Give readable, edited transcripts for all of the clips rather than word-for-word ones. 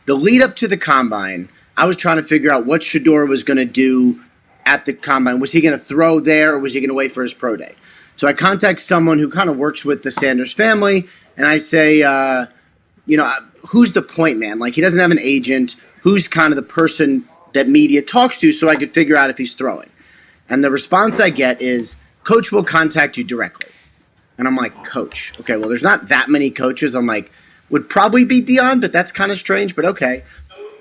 The lead up to the combine, I was trying to figure out what Shedeur was going to do at the combine. Was he going to throw there, or was he going to wait for his pro day? So I contact someone who kind of works with the Sanders family, and I say, who's the point man? Like, he doesn't have an agent. Who's kind of the person that media talks to, so I could figure out if he's throwing? And the response I get is, Coach will contact you directly. And I'm like, Coach? Okay, well, there's not that many coaches. I'm like, would probably be Deion, but that's kind of strange, but okay.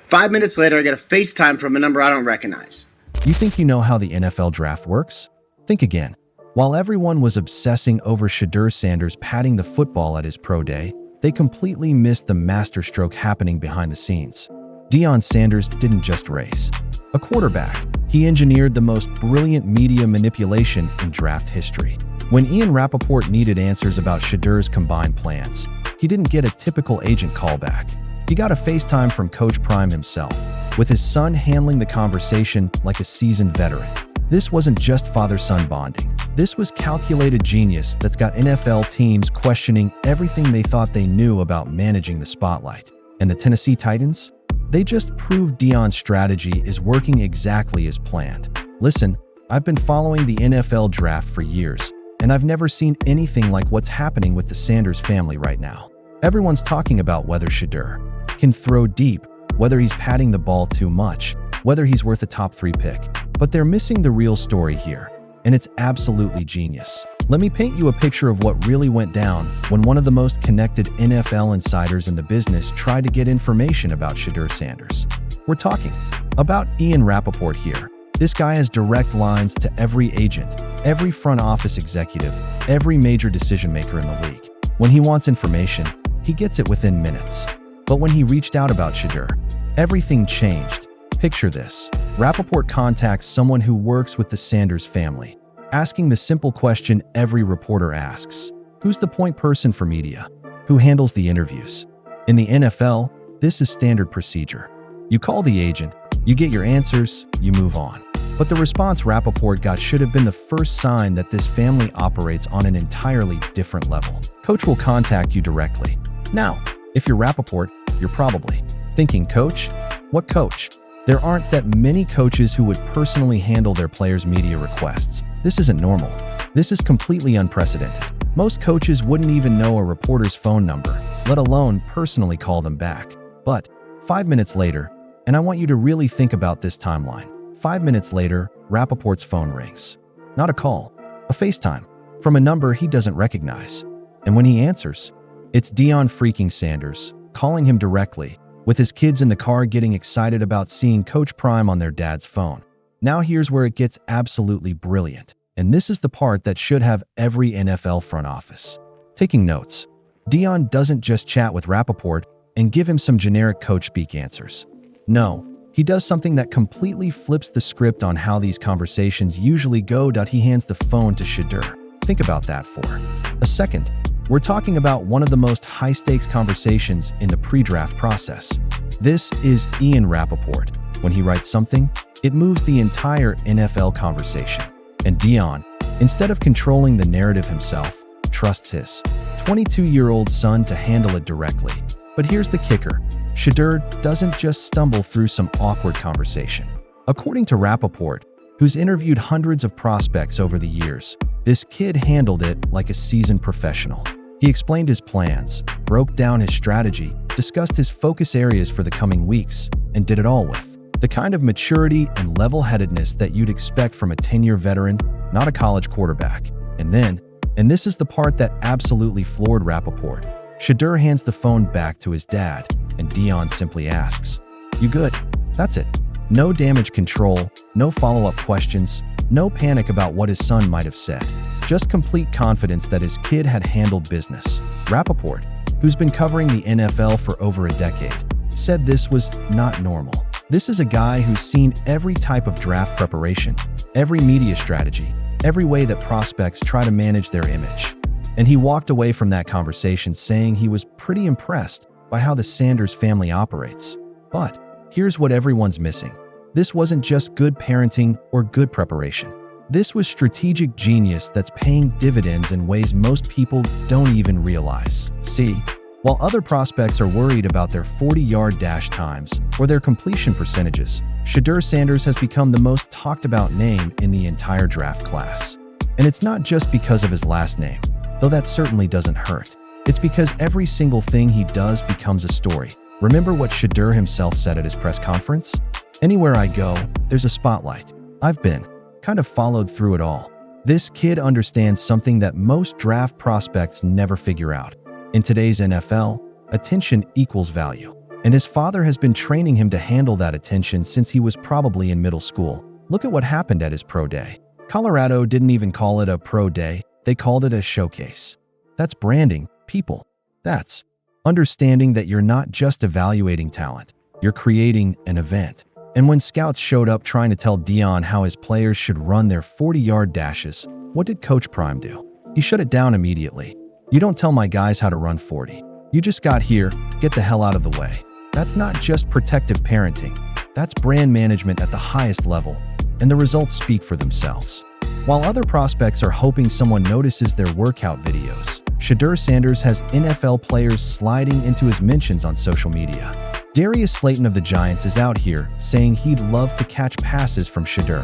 5 minutes later, I get a FaceTime from a number I don't recognize. You think you know how the NFL draft works? Think again. While everyone was obsessing over Shedeur Sanders patting the football at his pro day, they completely missed the masterstroke happening behind the scenes. Deion Sanders didn't just raise a quarterback. He engineered the most brilliant media manipulation in draft history. When Ian Rapoport needed answers about Shedeur's combined plans, he didn't get a typical agent callback. He got a FaceTime from Coach Prime himself, with his son handling the conversation like a seasoned veteran. This wasn't just father-son bonding. This was calculated genius that's got NFL teams questioning everything they thought they knew about managing the spotlight. And the Tennessee Titans? They just proved Deion's strategy is working exactly as planned. Listen, I've been following the NFL draft for years, and I've never seen anything like what's happening with the Sanders family right now. Everyone's talking about whether Shedeur can throw deep, whether he's patting the ball too much, whether he's worth a top 3 pick. But they're missing the real story here, and it's absolutely genius. Let me paint you a picture of what really went down when one of the most connected NFL insiders in the business tried to get information about Shedeur Sanders. We're talking about Ian Rapoport here. This guy has direct lines to every agent, every front office executive, every major decision maker in the league. When he wants information, he gets it within minutes. But when he reached out about Shedeur, everything changed. Picture this. Rapoport contacts someone who works with the Sanders family, asking the simple question every reporter asks: who's the point person for media? Who handles the interviews? In the NFL, this is standard procedure. You call the agent, you get your answers, you move on. But the response Rapoport got should have been the first sign that this family operates on an entirely different level. Coach will contact you directly. Now, if you're Rapoport, you're probably thinking, Coach? What coach? There aren't that many coaches who would personally handle their players' media requests. This isn't normal. This is completely unprecedented. Most coaches wouldn't even know a reporter's phone number, let alone personally call them back. But 5 minutes later, and I want you to really think about this timeline. 5 minutes later, Rapoport's phone rings. Not a call, a FaceTime, from a number he doesn't recognize. And when he answers, it's Deion freaking Sanders, calling him directly, with his kids in the car getting excited about seeing Coach Prime on their dad's phone. Now here's where it gets absolutely brilliant. And this is the part that should have every NFL front office taking notes. Deion doesn't just chat with Rapoport and give him some generic coach speak answers. No, he does something that completely flips the script on how these conversations usually go. He hands the phone to Shedeur. Think about that for a second. We're talking about one of the most high-stakes conversations in the pre-draft process. This is Ian Rapoport. When he writes something, it moves the entire NFL conversation. And Deion, instead of controlling the narrative himself, trusts his 22-year-old son to handle it directly. But here's the kicker. Shedeur doesn't just stumble through some awkward conversation. According to Rapoport, who's interviewed hundreds of prospects over the years, this kid handled it like a seasoned professional. He explained his plans, broke down his strategy, discussed his focus areas for the coming weeks, and did it all with the kind of maturity and level-headedness that you'd expect from a 10-year veteran, not a college quarterback. And then, and this is the part that absolutely floored Rapoport, Shedeur hands the phone back to his dad, and Deion simply asks, "You good?" That's it. No damage control, no follow-up questions, no panic about what his son might have said. Just complete confidence that his kid had handled business. Rapoport, who's been covering the NFL for over a decade, said this was not normal. This is a guy who's seen every type of draft preparation, every media strategy, every way that prospects try to manage their image. And he walked away from that conversation saying he was pretty impressed by how the Sanders family operates. But here's what everyone's missing. This wasn't just good parenting or good preparation. This was strategic genius that's paying dividends in ways most people don't even realize. See, While other prospects are worried about their 40-yard dash times or their completion percentages, Shedeur Sanders has become the most talked about name in the entire draft class. And it's not just because of his last name, though that certainly doesn't hurt. It's because every single thing he does becomes a story. Remember what Shedeur himself said at his press conference? "Anywhere I go, there's a spotlight. I've been kind of followed through it all." This kid understands something that most draft prospects never figure out. In today's NFL, attention equals value. And his father has been training him to handle that attention since he was probably in middle school. Look at what happened at his pro day. Colorado didn't even call it a pro day, they called it a showcase. That's branding, people. That's understanding that you're not just evaluating talent, you're creating an event. And when scouts showed up trying to tell Deion how his players should run their 40-yard dashes, what did Coach Prime do? He shut it down immediately. "You don't tell my guys how to run 40. You just got here, get the hell out of the way." That's not just protective parenting. That's brand management at the highest level, and the results speak for themselves. While other prospects are hoping someone notices their workout videos, Shedeur Sanders has NFL players sliding into his mentions on social media. Darius Slayton of the Giants is out here saying he'd love to catch passes from Shedeur.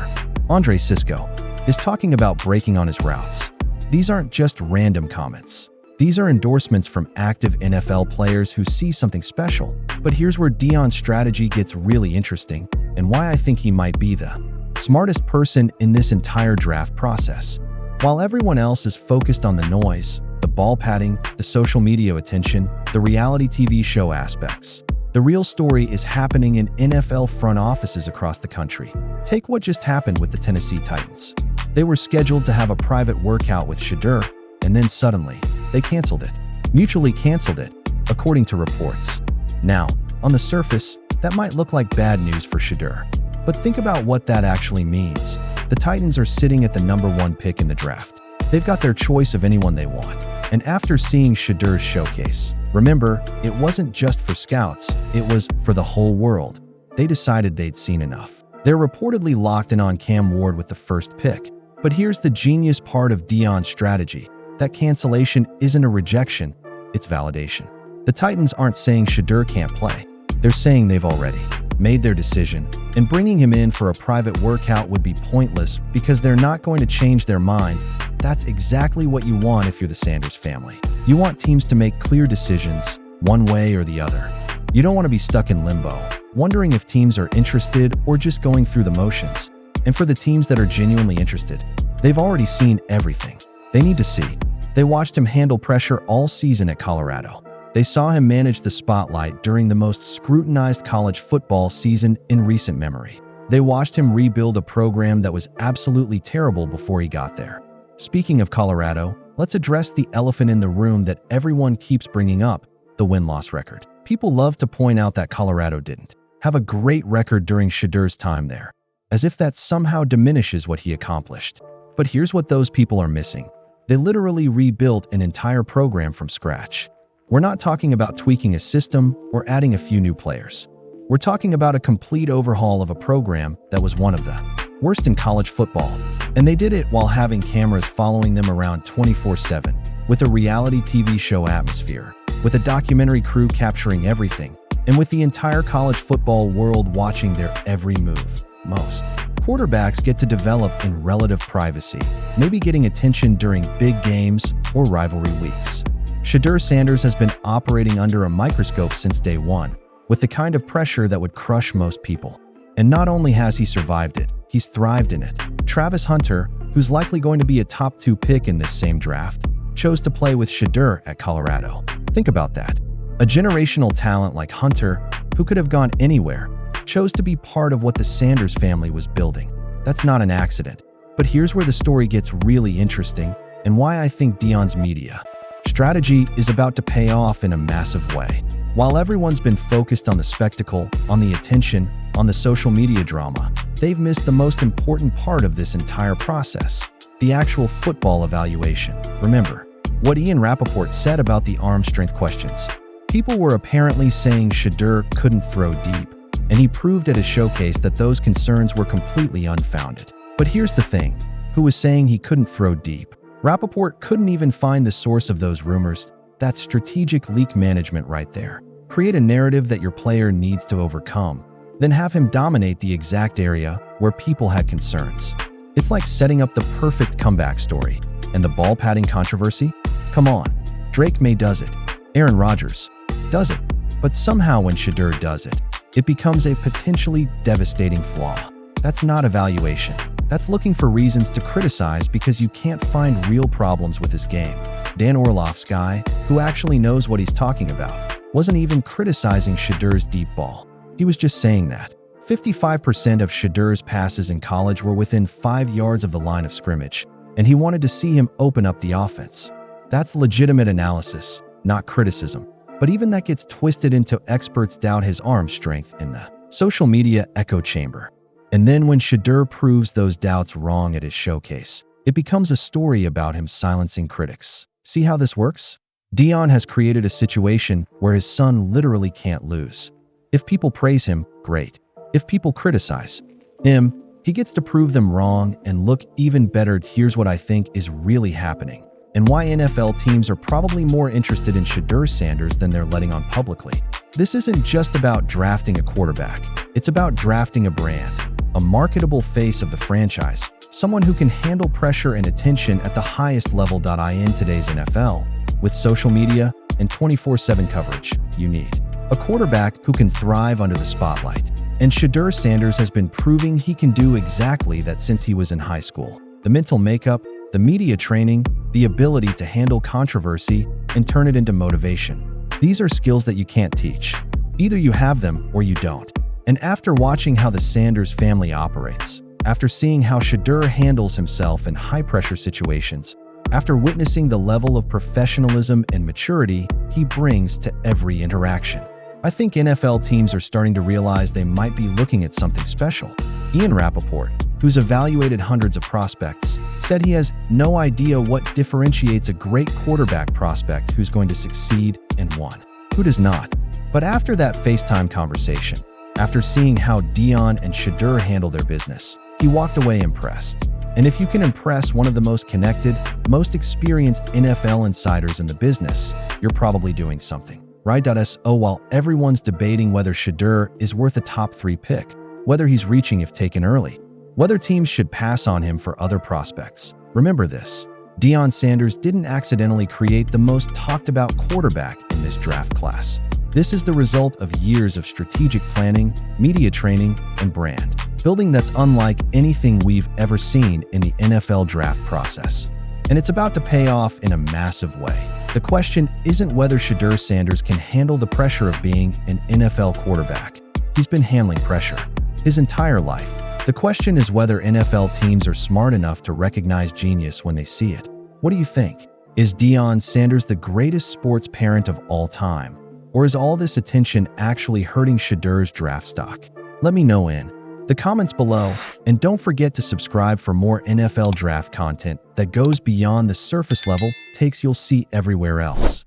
Andre Cisco is talking about breaking on his routes. These aren't just random comments. These are endorsements from active NFL players who see something special. But here's where Deion's strategy gets really interesting and why I think he might be the smartest person in this entire draft process. While everyone else is focused on the noise, the ball padding, the social media attention, the reality TV show aspects, the real story is happening in NFL front offices across the country. Take what just happened with the Tennessee Titans. They were scheduled to have a private workout with Shedeur, and then suddenly, they canceled it. Mutually canceled it, according to reports. Now, on the surface, that might look like bad news for Shedeur. But think about what that actually means. The Titans are sitting at the #1 pick in the draft. They've got their choice of anyone they want. And after seeing Shedeur's showcase, remember, it wasn't just for scouts, it was for the whole world. They decided they'd seen enough. They're reportedly locked in on Cam Ward with the first pick. But here's the genius part of Deion's strategy. That cancellation isn't a rejection, it's validation. The Titans aren't saying Shedeur can't play. They're saying they've already made their decision, and bringing him in for a private workout would be pointless because they're not going to change their minds. That's exactly what you want if you're the Sanders family. You want teams to make clear decisions, one way or the other. You don't want to be stuck in limbo, wondering if teams are interested or just going through the motions. And for the teams that are genuinely interested, they've already seen everything they need to see. They watched him handle pressure all season at Colorado. They saw him manage the spotlight during the most scrutinized college football season in recent memory. They watched him rebuild a program that was absolutely terrible before he got there. Speaking of Colorado, let's address the elephant in the room that everyone keeps bringing up, the win-loss record. People love to point out that Colorado didn't have a great record during Shedeur's time there, as if that somehow diminishes what he accomplished. But here's what those people are missing. They literally rebuilt an entire program from scratch. We're not talking about tweaking a system or adding a few new players. We're talking about a complete overhaul of a program that was one of the worst in college football. And they did it while having cameras following them around 24/7, with a reality TV show atmosphere, with a documentary crew capturing everything, and with the entire college football world watching their every move. Most quarterbacks get to develop in relative privacy, maybe getting attention during big games or rivalry weeks. Shedeur Sanders has been operating under a microscope since day one, with the kind of pressure that would crush most people. And not only has he survived it, he's thrived in it. Travis Hunter, who's likely going to be a top 2 pick in this same draft, chose to play with Shedeur at Colorado. Think about that. A generational talent like Hunter, who could have gone anywhere, chose to be part of what the Sanders family was building. That's not an accident. But here's where the story gets really interesting and why I think Deion's media strategy is about to pay off in a massive way. While everyone's been focused on the spectacle, on the attention, on the social media drama, they've missed the most important part of this entire process, the actual football evaluation. Remember what Ian Rapoport said about the arm strength questions. People were apparently saying Shedeur couldn't throw deep, and he proved at his showcase that those concerns were completely unfounded. But here's the thing, who was saying he couldn't throw deep? Rapoport couldn't even find the source of those rumors. That's strategic leak management right there. Create a narrative that your player needs to overcome, then have him dominate the exact area where people had concerns. It's like setting up the perfect comeback story. And the ball padding controversy? Come on. Drake May does it. Aaron Rodgers does it. But somehow when Shedeur does it, it becomes a potentially devastating flaw. That's not evaluation. That's looking for reasons to criticize because you can't find real problems with his game. Dan Orlov's guy, who actually knows what he's talking about, wasn't even criticizing Shedeur's deep ball. He was just saying that 55% of Shedeur's passes in college were within 5 yards of the line of scrimmage, and he wanted to see him open up the offense. That's legitimate analysis, not criticism. But even that gets twisted into experts doubt his arm strength in the social media echo chamber. And then when Shedeur proves those doubts wrong at his showcase, it becomes a story about him silencing critics. See how this works? Deion has created a situation where his son literally can't lose. If people praise him, great. If people criticize him, he gets to prove them wrong and look even better. Here's what I think is really happening, and why NFL teams are probably more interested in Shedeur Sanders than they're letting on publicly. This isn't just about drafting a quarterback. It's about drafting a brand, a marketable face of the franchise, someone who can handle pressure and attention at the highest level. In today's NFL, with social media and 24/7 coverage, you need a quarterback who can thrive under the spotlight. And Shedeur Sanders has been proving he can do exactly that since he was in high school. The mental makeup, the media training, the ability to handle controversy and turn it into motivation. These are skills that you can't teach. Either you have them or you don't. And after watching how the Sanders family operates, after seeing how Shedeur handles himself in high-pressure situations, after witnessing the level of professionalism and maturity he brings to every interaction, I think NFL teams are starting to realize they might be looking at something special. Ian Rapoport, who's evaluated hundreds of prospects, said he has no idea what differentiates a great quarterback prospect who's going to succeed and one who does not. But after that FaceTime conversation, after seeing how Deion and Shedeur handle their business, he walked away impressed. And if you can impress one of the most connected, most experienced NFL insiders in the business, you're probably doing something right. So while everyone's debating whether Shedeur is worth a top 3 pick, whether he's reaching if taken early, whether teams should pass on him for other prospects, remember this: Deion Sanders didn't accidentally create the most talked about quarterback in this draft class. This is the result of years of strategic planning, media training, and brand building that's unlike anything we've ever seen in the NFL draft process. And it's about to pay off in a massive way. The question isn't whether Shedeur Sanders can handle the pressure of being an NFL quarterback. He's been handling pressure his entire life. The question is whether NFL teams are smart enough to recognize genius when they see it. What do you think? Is Deion Sanders the greatest sports parent of all time? Or is all this attention actually hurting Shedeur's draft stock? Let me know in the comments below, and don't forget to subscribe for more NFL draft content that goes beyond the surface level takes you'll see everywhere else.